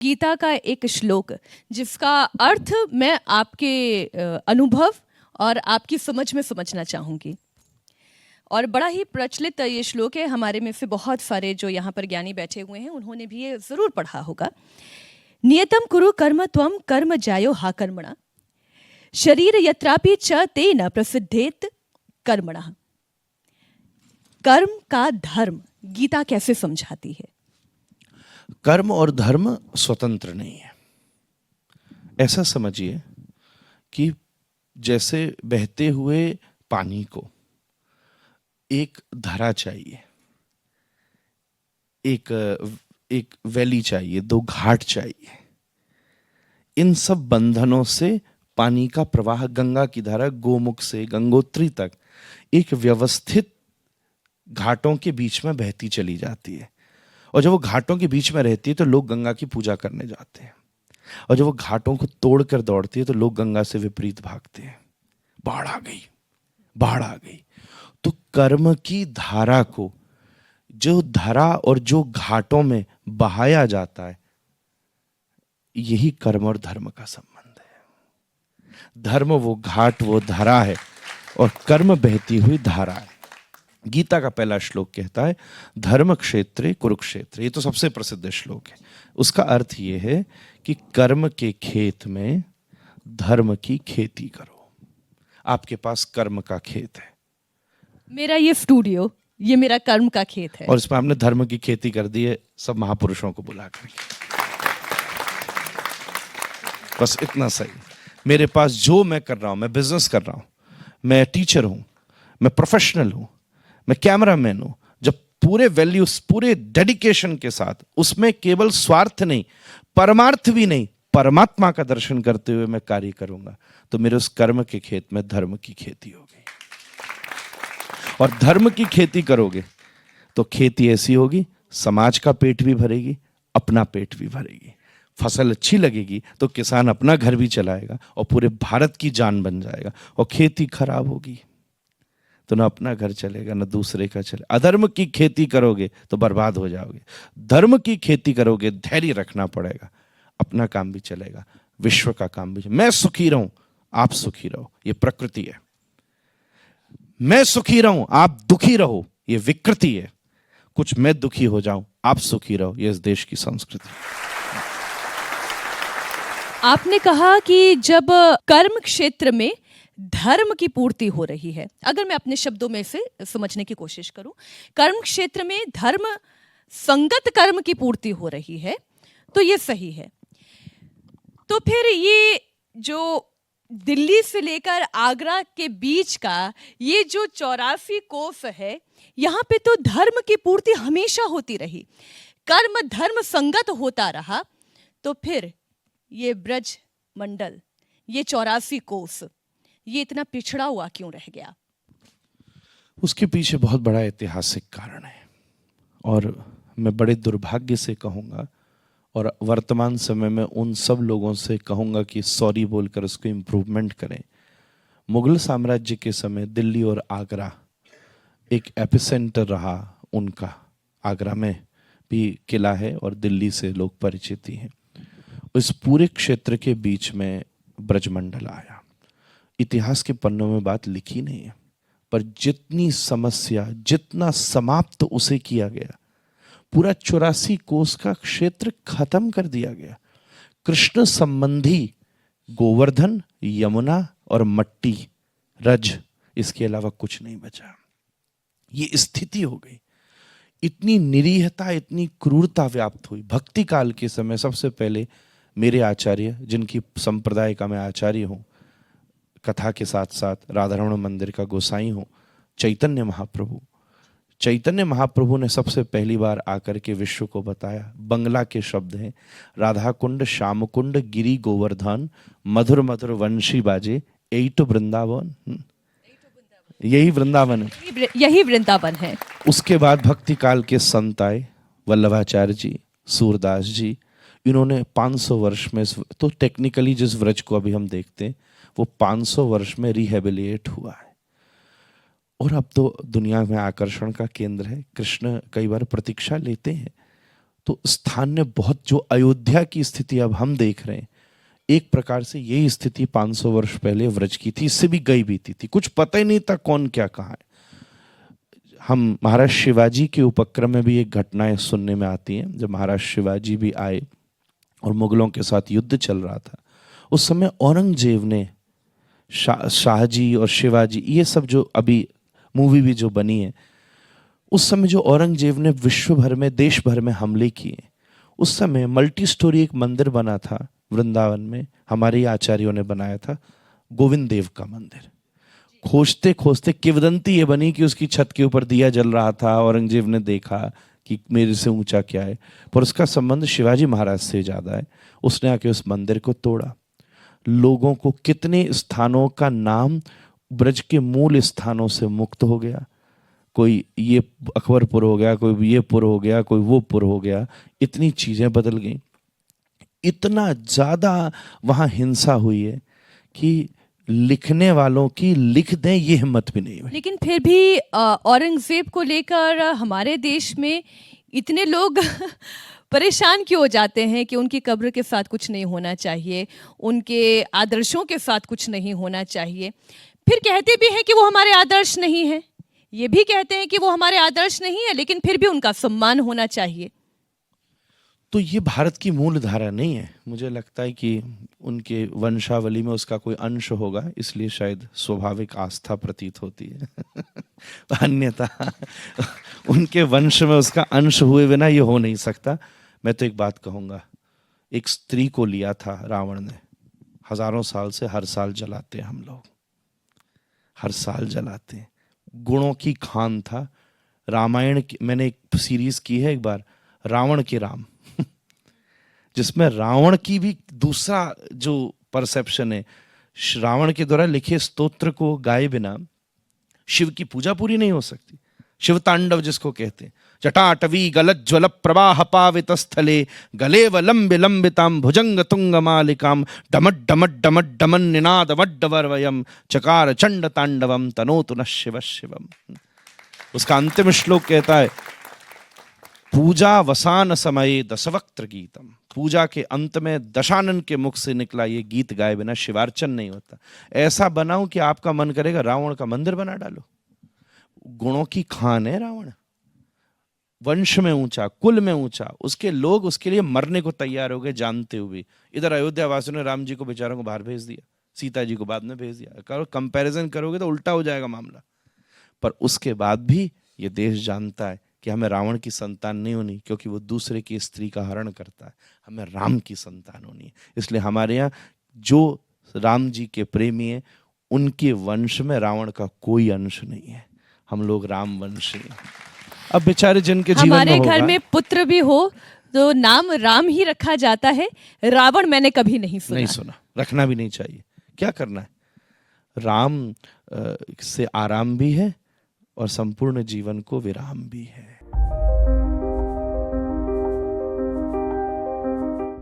गीता का एक श्लोक जिसका अर्थ मैं आपके अनुभव और आपकी समझ में समझना चाहूँगी। और बड़ा ही प्रचलित ये श्लोक है, हमारे में से बहुत सारे जो यहाँ पर ज्ञानी बैठे हुए हैं उन्होंने भी ये ज़रूर पढ़ा होगा। नियतम कुरु कर्म त्वम कर्म जायो हा कर्मणा शरीर यत्रापि च तेन प्रसिद्धेत कर्मणः। कर्म का धर्म गीता कैसे समझाती है? कर्म और धर्म स्वतंत्र नहीं है। ऐसा समझिए कि जैसे बहते हुए पानी को एक धारा चाहिए, एक वैली चाहिए, दो घाट चाहिए। इन सब बंधनों से पानी का प्रवाह, गंगा की धारा गोमुख से गंगोत्री तक एक व्यवस्थित घाटों के बीच में बहती चली जाती है। और जब वो घाटों के बीच में रहती है तो लोग गंगा की पूजा करने जाते हैं, और जब वो घाटों को तोड़कर दौड़ती है तो लोग गंगा से विपरीत भागते हैं। बाढ़ आ गई, बाढ़ आ गई। तो कर्म की धारा को जो धरा और जो घाटों में बहाया जाता है, यही कर्म और धर्म का संबंध है। धर्म वो घाट, वो धरा है, और कर्म बहती हुई धारा है। गीता का पहला श्लोक कहता है धर्म क्षेत्रे कुरुक्षेत्र। ये तो सबसे प्रसिद्ध श्लोक है। उसका अर्थ ये है कि कर्म के खेत में धर्म की खेती करो। आपके पास कर्म का खेत है, मेरा ये स्टूडियो, ये मेरा कर्म का खेत है, और इसमें आपने धर्म की खेती कर दी है, सब महापुरुषों को बुला करके। बस इतना सही। मेरे पास जो मैं कर रहा हूं, मैं बिजनेस कर रहा हूं, मैं टीचर हूं, मैं प्रोफेशनल हूं, मैं कैमरामैन हूं, जब पूरे वैल्यूज, पूरे डेडिकेशन के साथ, उसमें केवल स्वार्थ नहीं, परमार्थ भी नहीं, परमात्मा का दर्शन करते हुए मैं कार्य करूंगा, तो मेरे उस कर्म के खेत में धर्म की खेती होगी। और धर्म की खेती करोगे तो खेती ऐसी होगी, समाज का पेट भी भरेगी, अपना पेट भी भरेगी। फसल अच्छी लगेगी तो किसान अपना घर भी चलाएगा और पूरे भारत की जान बन जाएगा। और खेती खराब होगी तो ना अपना घर चलेगा, ना दूसरे का चलेगा। अधर्म की खेती करोगे तो बर्बाद हो जाओगे। धर्म की खेती करोगे, धैर्य रखना पड़ेगा, अपना काम भी चलेगा, विश्व का काम भी। मैं सुखी रहूं, आप सुखी रहो, ये प्रकृति है। मैं सुखी रहूं, आप दुखी रहो, ये विकृति है। कुछ मैं दुखी हो जाऊं, आप सुखी रहो, ये इस देश की संस्कृति। आपने कहा कि जब कर्म क्षेत्र में धर्म की पूर्ति हो रही है, अगर मैं अपने शब्दों में से समझने की कोशिश करूं, कर्म क्षेत्र में धर्म संगत कर्म की पूर्ति हो रही है, तो ये सही है। तो फिर ये जो दिल्ली से लेकर आगरा के बीच का ये जो 84 कोस है, यहाँ पे तो धर्म की पूर्ति हमेशा होती रही, कर्म धर्म संगत होता रहा, तो फिर ये ब्रज मंडल, ये 84 कोस, ये इतना पिछड़ा हुआ क्यों रह गया? उसके पीछे बहुत बड़ा ऐतिहासिक कारण है, और मैं बड़े दुर्भाग्य से कहूँगा, और वर्तमान समय में उन सब लोगों से कहूँगा कि सॉरी बोलकर उसको इम्प्रूवमेंट करें। मुगल साम्राज्य के समय दिल्ली और आगरा एक एपिसेंटर रहा उनका। आगरा में भी किला है और दिल्ली से लोग परिचित ही हैं। इस पूरे क्षेत्र के बीच में ब्रजमंडल आया। इतिहास के पन्नों में बात लिखी नहीं है, पर जितनी समस्या, जितना समाप्त उसे किया गया, पूरा 84 कोस का क्षेत्र खत्म कर दिया गया। कृष्ण संबंधी गोवर्धन, यमुना और मट्टी, रज, इसके अलावा कुछ नहीं बचा। ये स्थिति हो गई। इतनी निरीहता, इतनी क्रूरता व्याप्त हुई। भक्ति काल के समय सबसे पहले मेरे आचार्य, जिनकी संप्रदाय का मैं आचार्य हूँ, कथा के साथ साथ राधारमण मंदिर का गोसाई हूँ, चैतन्य महाप्रभु। चैतन्य महाप्रभु ने सबसे पहली बार आकर के विश्व को बताया। बंगला के शब्द हैं, राधा कुंड श्याम कुंड गिरी गोवर्धन मधुर मधुर वंशी बाजे, यही तो वृंदावन, यही वृंदावन है, यही वृंदावन है। उसके बाद भक्ति काल के संत आए, वल्लभाचार्य जी, सूरदास जी। इन्होंने 500 वर्ष में, तो टेक्निकली जिस व्रज को अभी हम देखते हैं वो 500 वर्ष में रिहेबिलिएट हुआ है। और अब तो दुनिया में आकर्षण का केंद्र है। कृष्ण कई बार प्रतीक्षा लेते हैं तो स्थान ने बहुत, जो अयोध्या की स्थिति अब हम देख रहे हैं, एक प्रकार से यही स्थिति 500 वर्ष पहले व्रज की थी, इससे भी गई बीती थी, कुछ पता ही नहीं था कौन क्या कहाँ है। हम महाराज शिवाजी के उपक्रम में भी एक घटनाएं सुनने में आती हैं। जब महाराज शिवाजी भी आए और मुगलों के साथ युद्ध चल रहा था, उस समय औरंगजेब ने शाहजी और शिवाजी, ये सब जो अभी मूवी भी जो बनी है, उस समय जो औरंगजेब ने विश्व भर में, देश भर में हमले किए, उस समय मल्टी स्टोरी एक मंदिर बना था वृंदावन में, हमारे आचार्यों ने बनाया था, गोविंद देव का मंदिर। खोजते खोजते किंवदंती ये बनी कि उसकी छत के ऊपर दिया जल रहा था, औरंगजेब ने देखा कि मेरे से ऊंचा क्या है, पर उसका संबंध शिवाजी महाराज से ज्यादा है। उसने आके उस मंदिर को तोड़ा। लोगों को कितने स्थानों का नाम ब्रज के मूल स्थानों से मुक्त हो गया। कोई ये अकबरपुर हो गया, कोई ये पुर हो गया, कोई वो पुर हो गया, इतनी चीजें बदल गई। इतना ज्यादा वहां हिंसा हुई है कि लिखने वालों की लिख दें ये हिम्मत भी नहीं हुई। लेकिन फिर भी औरंगजेब को लेकर हमारे देश में इतने लोग परेशान क्यों हो जाते हैं कि उनकी कब्र के साथ कुछ नहीं होना चाहिए, उनके आदर्शों के साथ कुछ नहीं होना चाहिए। फिर कहते भी हैं कि वो हमारे आदर्श नहीं है, ये भी कहते हैं कि वो हमारे आदर्श नहीं है, लेकिन फिर भी उनका सम्मान होना चाहिए। तो ये भारत की मूल धारा नहीं है। मुझे लगता है कि उनके वंशावली में उसका कोई अंश होगा, इसलिए शायद स्वाभाविक आस्था प्रतीत होती है। अन्यथा उनके वंश में उसका अंश हुए बिना ये हो नहीं सकता। मैं तो एक बात कहूंगा, एक स्त्री को लिया था रावण ने, हजारों साल से हर साल जलाते हैं हम लोग, हर साल जलाते हैं। गुणों की खान था। रामायण की मैंने एक सीरीज की है एक बार, रावण के राम, जिसमें रावण की भी दूसरा जो परसेप्शन है, रावण के द्वारा लिखे स्तोत्र को गाए बिना शिव की पूजा पूरी नहीं हो सकती। शिव तांडव जिसको कहते हैं, जटाटवी गलज्ज्वल प्रवाह पावित स्थले गले वलंबि लंबिताम भुजंग तुंग मालिकाम डमट डमट डमट डमन निनाद वड्डवर्वयम चकार चंड तांडवम तनोतु न शिव शिवम। उसका अंतिम श्लोक कहता है, पूजा वसान समय दशवक्त्र गीतम। पूजा के अंत में दशानन के मुख से निकला ये गीत गाए बिना शिवार्चन नहीं होता। ऐसा बनाओ कि आपका मन करेगा रावण का मंदिर बना डालो। गुणों की खान है रावण, वंश में ऊंचा, कुल में ऊंचा, उसके लोग उसके लिए मरने को तैयार हो गए जानते हुए। इधर अयोध्या वासियों ने राम जी को बेचारों को बाहर भेज दिया, सीता जी को बाद में भेज दिया। करो कंपैरिजन करोगे तो उल्टा हो जाएगा मामला। पर उसके बाद भी ये देश जानता है कि हमें रावण की संतान नहीं होनी, क्योंकि वो दूसरे की स्त्री का हरण करता है। हमें राम की संतान होनी है। इसलिए हमारे यहाँ जो राम जी के प्रेमी हैं, उनके वंश में रावण का कोई अंश नहीं है। हम लोग राम वंशी हैं। अब बेचारे जिनके जीवन में हमारे घर में पुत्र भी हो तो नाम राम ही रखा जाता है, रावण मैंने कभी नहीं सुना। रखना भी नहीं चाहिए। क्या करना है? राम से आराम भी है और संपूर्ण जीवन को विराम भी है।